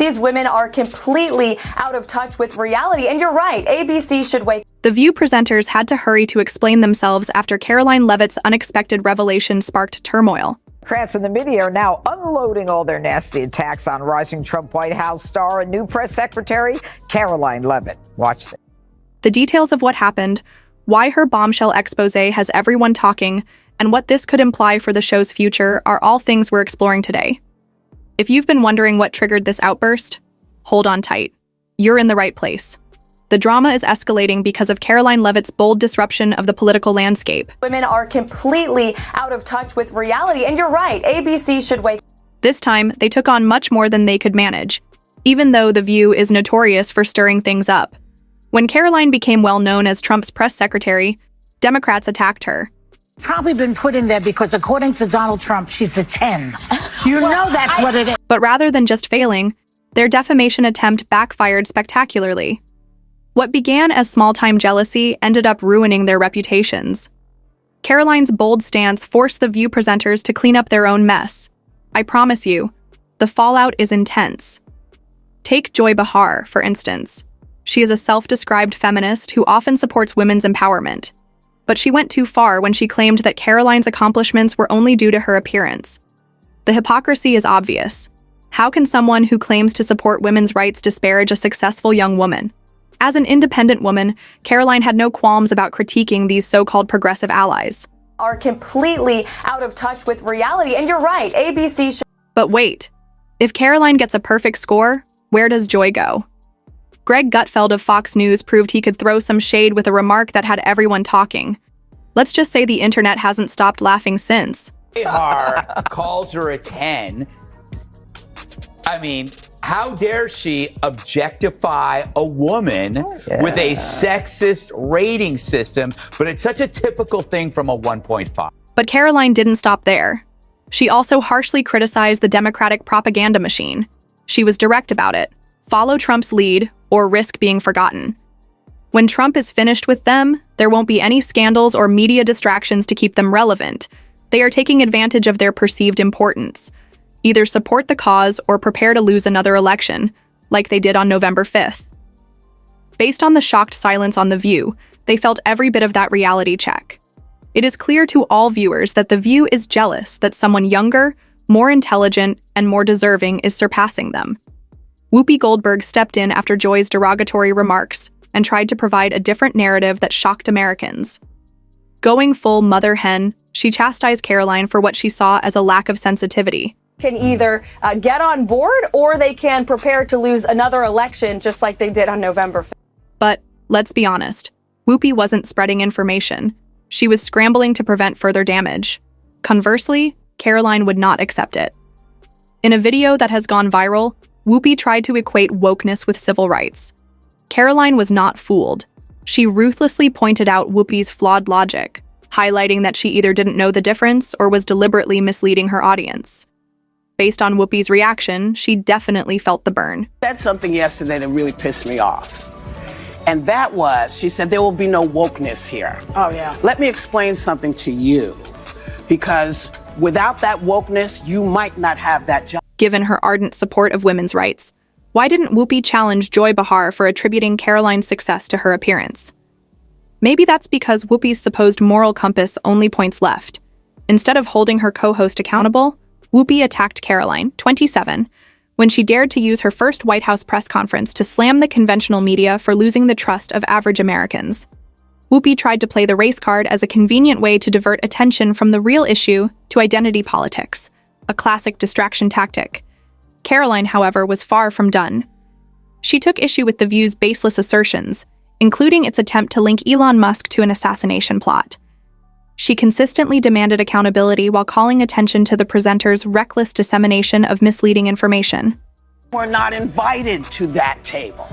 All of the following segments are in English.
These women are completely out of touch with reality. And you're right, ABC should wake. The View presenters had to hurry to explain themselves after Karoline Leavitt's unexpected revelation sparked turmoil. Democrats in the media are now unloading all their nasty attacks on rising Trump White House star and new press secretary, Karoline Leavitt. Watch this. The details of what happened, why her bombshell expose has everyone talking, and what this could imply for the show's future are all things we're exploring today. If you've been wondering what triggered this outburst, hold on tight. You're in the right place. The drama is escalating because of Karoline Leavitt's bold disruption of the political landscape. Women are completely out of touch with reality. And you're right, ABC should wake. This time, they took on much more than they could manage, even though The View is notorious for stirring things up. When Karoline became well known as Trump's press secretary, Democrats attacked her. Probably been put in there because according to Donald Trump, she's a 10. You know that's what it is. But rather than just failing, their defamation attempt backfired spectacularly. What began as small-time jealousy ended up ruining their reputations. Karoline's bold stance forced The View presenters to clean up their own mess. I promise you, the fallout is intense. Take Joy Behar, for instance. She is a self-described feminist who often supports women's empowerment. But she went too far when she claimed that Karoline's accomplishments were only due to her appearance. The hypocrisy is obvious. How can someone who claims to support women's rights disparage a successful young woman? As an independent woman, Karoline had no qualms about critiquing these so-called progressive allies. Are completely out of touch with reality. And you're right, ABC should. But wait, if Karoline gets a perfect score, where does Joy go? Greg Gutfeld of Fox News proved he could throw some shade with a remark that had everyone talking. Let's just say the internet hasn't stopped laughing since. Behar calls her a 10. I mean, how dare she objectify a woman with a sexist rating system, but it's such a typical thing from a 1.5. But Karoline didn't stop there. She also harshly criticized the Democratic propaganda machine. She was direct about it. Follow Trump's lead or risk being forgotten. When Trump is finished with them, there won't be any scandals or media distractions to keep them relevant. They are taking advantage of their perceived importance. Either support the cause or prepare to lose another election, like they did on November 5th. Based on the shocked silence on The View, they felt every bit of that reality check. It is clear to all viewers that The View is jealous that someone younger, more intelligent, and more deserving is surpassing them. Whoopi Goldberg stepped in after Joy's derogatory remarks and tried to provide a different narrative that shocked Americans. Going full mother hen, she chastised Karoline for what she saw as a lack of sensitivity. Can either get on board or they can prepare to lose another election just like they did on November 5th. But let's be honest, Whoopi wasn't spreading information. She was scrambling to prevent further damage. Conversely, Karoline would not accept it. In a video that has gone viral, Whoopi tried to equate wokeness with civil rights. Karoline was not fooled. She ruthlessly pointed out Whoopi's flawed logic, highlighting that she either didn't know the difference or was deliberately misleading her audience. Based on Whoopi's reaction, she definitely felt the burn. Said something yesterday that really pissed me off. And that was, she said, there will be no wokeness here. Oh, yeah. Let me explain something to you. Because without that wokeness, you might not have that job. Given her ardent support of women's rights, why didn't Whoopi challenge Joy Behar for attributing Karoline's success to her appearance? Maybe that's because Whoopi's supposed moral compass only points left. Instead of holding her co-host accountable, Whoopi attacked Karoline, 27, when she dared to use her first White House press conference to slam the conventional media for losing the trust of average Americans. Whoopi tried to play the race card as a convenient way to divert attention from the real issue to identity politics, a classic distraction tactic. Karoline, however, was far from done. She took issue with The View's baseless assertions, including its attempt to link Elon Musk to an assassination plot. She consistently demanded accountability while calling attention to the presenter's reckless dissemination of misleading information. Were not invited to that table.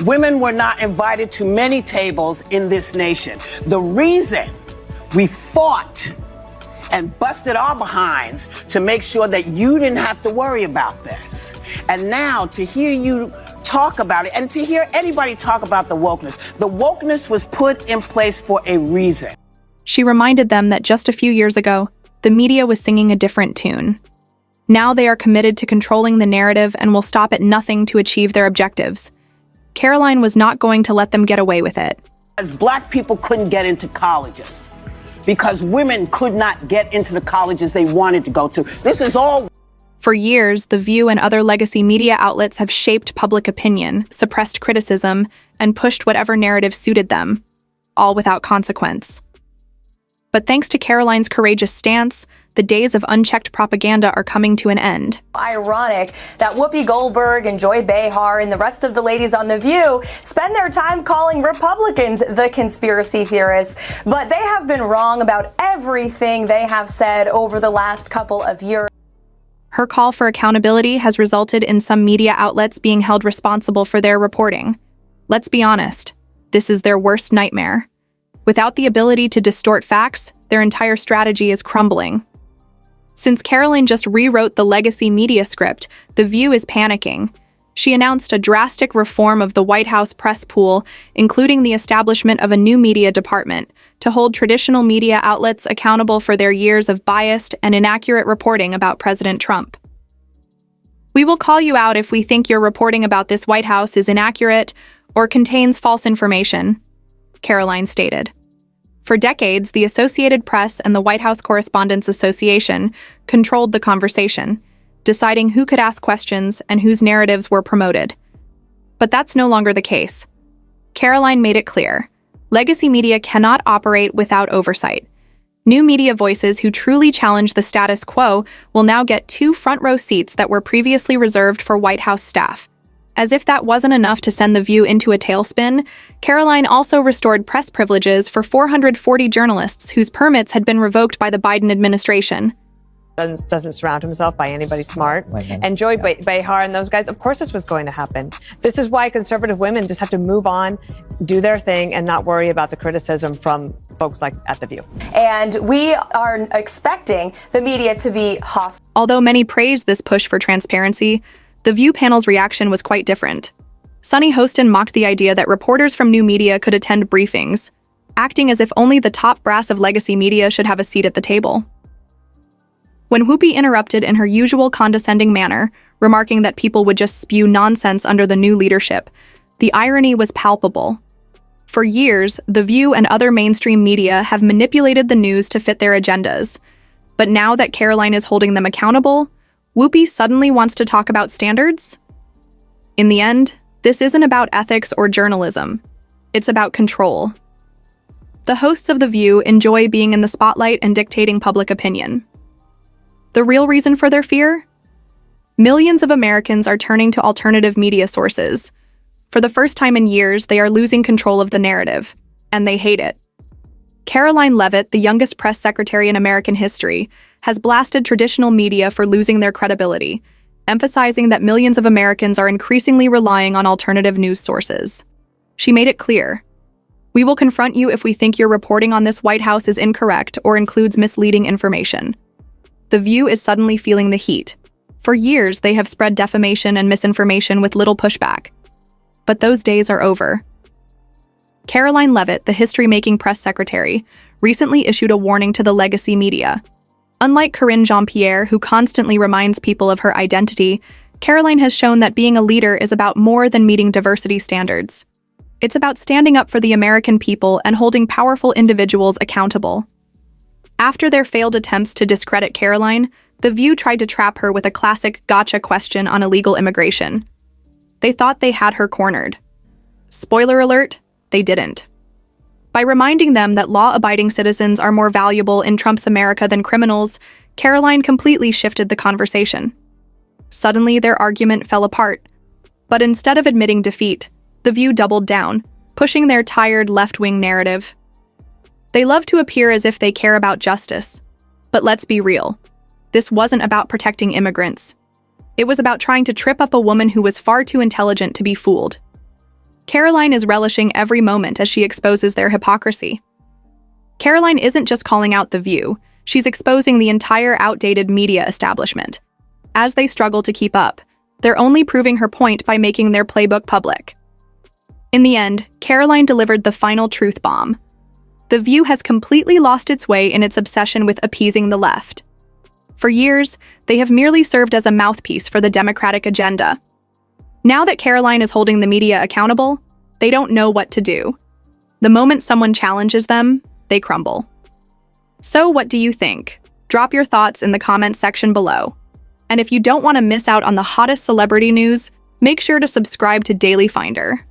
Women were not invited to many tables in this nation. The reason we fought and busted our behinds to make sure that you didn't have to worry about this. And now to hear you talk about it and to hear anybody talk about the wokeness was put in place for a reason. She reminded them that just a few years ago, the media was singing a different tune. Now they are committed to controlling the narrative and will stop at nothing to achieve their objectives. Karoline was not going to let them get away with it. As black people couldn't get into colleges because women could not get into the colleges they wanted to go to. This is all. For years, The View and other legacy media outlets have shaped public opinion, suppressed criticism, and pushed whatever narrative suited them, all without consequence. But thanks to Karoline's courageous stance, the days of unchecked propaganda are coming to an end. Ironic that Whoopi Goldberg and Joy Behar and the rest of the ladies on The View spend their time calling Republicans the conspiracy theorists, but they have been wrong about everything they have said over the last couple of years. Her call for accountability has resulted in some media outlets being held responsible for their reporting. Let's be honest, this is their worst nightmare. Without the ability to distort facts, their entire strategy is crumbling. Since Karoline just rewrote the legacy media script, The View is panicking. She announced a drastic reform of the White House press pool, including the establishment of a new media department to hold traditional media outlets accountable for their years of biased and inaccurate reporting about President Trump. We will call you out if we think your reporting about this White House is inaccurate or contains false information, Karoline stated. For decades, the Associated Press and the White House Correspondents Association controlled the conversation, deciding who could ask questions and whose narratives were promoted. But that's no longer the case. Karoline made it clear. Legacy media cannot operate without oversight. New media voices who truly challenge the status quo will now get 2 front-row seats that were previously reserved for White House staff. As if that wasn't enough to send The View into a tailspin, Karoline also restored press privileges for 440 journalists whose permits had been revoked by the Biden administration. Doesn't surround himself by anybody smart. And Joy Behar and those guys, of course this was going to happen. This is why conservative women just have to move on, do their thing, and not worry about the criticism from folks like at The View. And we are expecting the media to be hostile. Although many praised this push for transparency, The View panel's reaction was quite different. Sunny Hostin mocked the idea that reporters from new media could attend briefings, acting as if only the top brass of legacy media should have a seat at the table. When Whoopi interrupted in her usual condescending manner, remarking that people would just spew nonsense under the new leadership, the irony was palpable. For years, The View and other mainstream media have manipulated the news to fit their agendas. But now that Karoline is holding them accountable, Whoopi suddenly wants to talk about standards? In the end, this isn't about ethics or journalism. It's about control. The hosts of The View enjoy being in the spotlight and dictating public opinion. The real reason for their fear? Millions of Americans are turning to alternative media sources. For the first time in years, they are losing control of the narrative, and they hate it. Karoline Leavitt, the youngest press secretary in American history, has blasted traditional media for losing their credibility, emphasizing that millions of Americans are increasingly relying on alternative news sources. She made it clear, "We will confront you if we think your reporting on this White House is incorrect or includes misleading information." The View is suddenly feeling the heat. For years, they have spread defamation and misinformation with little pushback. But those days are over. Karoline Leavitt, the history-making press secretary, recently issued a warning to the legacy media. Unlike Karine Jean-Pierre, who constantly reminds people of her identity, Karoline has shown that being a leader is about more than meeting diversity standards. It's about standing up for the American people and holding powerful individuals accountable. After their failed attempts to discredit Karoline, The View tried to trap her with a classic gotcha question on illegal immigration. They thought they had her cornered. Spoiler alert, they didn't. By reminding them that law-abiding citizens are more valuable in Trump's America than criminals, Karoline completely shifted the conversation. Suddenly, their argument fell apart. But instead of admitting defeat, The View doubled down, pushing their tired left-wing narrative. They love to appear as if they care about justice. But let's be real. This wasn't about protecting immigrants. It was about trying to trip up a woman who was far too intelligent to be fooled. Karoline is relishing every moment as she exposes their hypocrisy. Karoline isn't just calling out The View, she's exposing the entire outdated media establishment. As they struggle to keep up, they're only proving her point by making their playbook public. In the end, Karoline delivered the final truth bomb. The View has completely lost its way in its obsession with appeasing the left. For years, they have merely served as a mouthpiece for the Democratic agenda. Now that Karoline is holding the media accountable, they don't know what to do. The moment someone challenges them, they crumble. So what do you think? Drop your thoughts in the comments section below. And if you don't want to miss out on the hottest celebrity news, make sure to subscribe to Daily Finder.